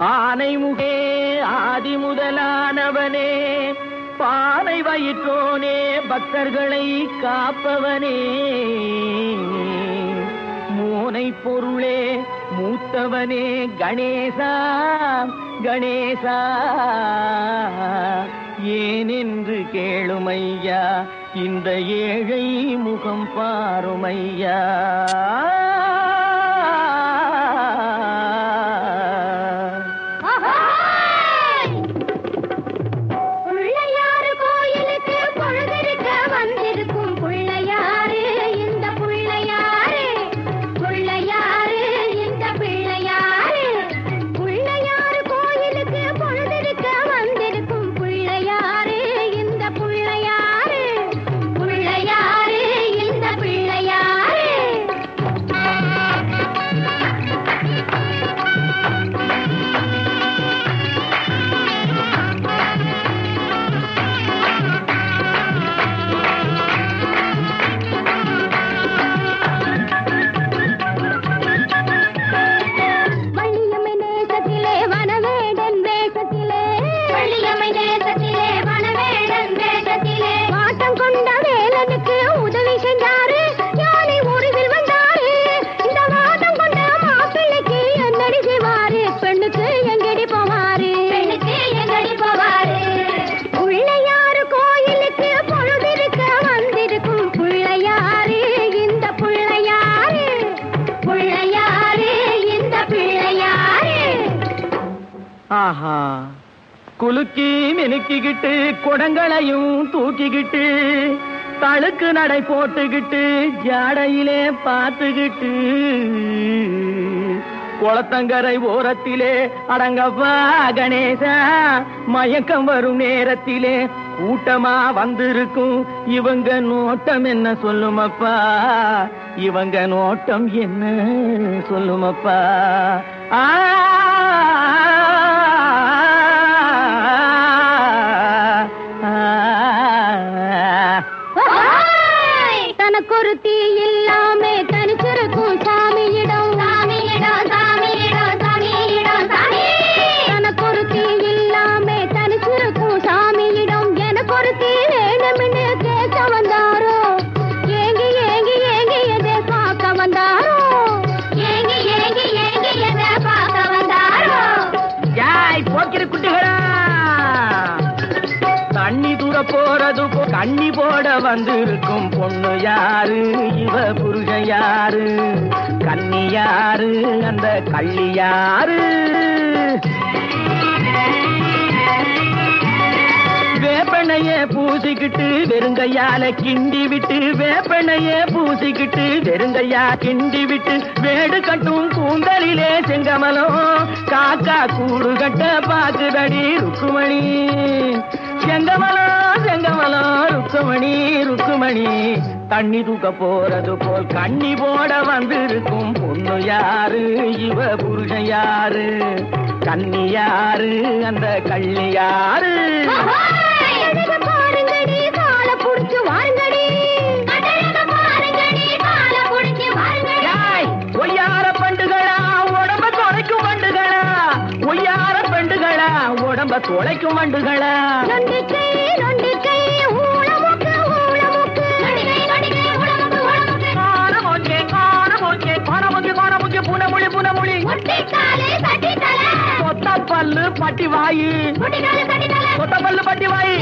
ஆனைமுகே ஆதி முதலானவனே, பானை வயிற்றோனே, பக்தர்களை காப்பவனே, மூனை பொருளே மூத்தவனே, கணேசா கணேசா, ஏனென்று கேளுமையா, இந்த ஏழை முகம் பாருமையா. ஆஹா, குலுக்கி மினுக்கிக்கிட்டு குடங்களையும் தூக்கிக்கிட்டு தழுக்கு நடை போட்டுக்கிட்டு ஜாடையிலே பார்த்துக்கிட்டு குளத்தங்கரை ஓரத்திலே அடங்கப்பா கணேசா, மயக்கம் வரும் நேரத்திலே கூட்டமா வந்திருக்கும் இவங்க நோட்டம் என்ன சொல்லுமப்பா, இவங்க நோட்டம் என்ன சொல்லுமப்பா. தனக்கொருத்தி இல்லாமே தனிச்சிருக்கும் சாமியிடம், சாமியிடம் சாமியிடம் சாமியிடம் சாமி. தனக்கொருத்தி இல்லாமே தனிச்சிருக்கும் சாமியிடம் எனக்கொருத்தி வேணும்னு கேட்க வந்தாரோ, ஏங்கி ஏங்கி ஏங்கி எதை பார்க்க வந்தாரோ, ஏங்கி ஏங்கி ஏங்கி எதை பார்க்க வந்தாரோ. ஜாய் போக்கிற குட்டிகளா, தண்ணி தூர போறது கண்ணி போட வந்திருக்கும் பொண்ணு யாரு, இவ புருஷன் யாரு, கண்ணி யாரு, அந்த கள்ளி யாரு. வேப்பெண்ணைய பூசிக்கிட்டு வெறுங்கையால கிண்டி விட்டு, வேப்பெண்ணைய பூசிக்கிட்டு வெறுங்கையா கிண்டி விட்டு, வேடு கட்டும் கூந்தலிலே செங்கமலம் காக்கா கூடு கட்ட பாக்குதடி ருக்குமணி. செங்கமலம் செங்கமலம் ருக்குமணி ருக்குமணி, தண்ணி தூக்க போறது போல் கண்ணி போட வந்திருக்கும் பொண்ணு யாரு, இவ புருஷன் யாரு, கண்ணி யாரு, அந்த கள்ளி யாரு. பாருங்கடி கால புடிச்சு வாருங்கடி, ஒய்யார பண்டுகளா உடம்ப தொலைக்கும் வண்டுகளா, ஒய்யார பண்டுகளா உடம்ப தொலைக்கும் வண்டுகளா. நொண்டிக்கை நொண்டிக்கை ஊளமுக்கு ஊளமுக்கு, காணமோக்கே காணமோக்கே காணமோக்கே காணமோக்கே புனமொழி புனமொழி, கொத்த பல்லு பட்டி வாயி, கொத்த பல்லு பட்டி வாயி.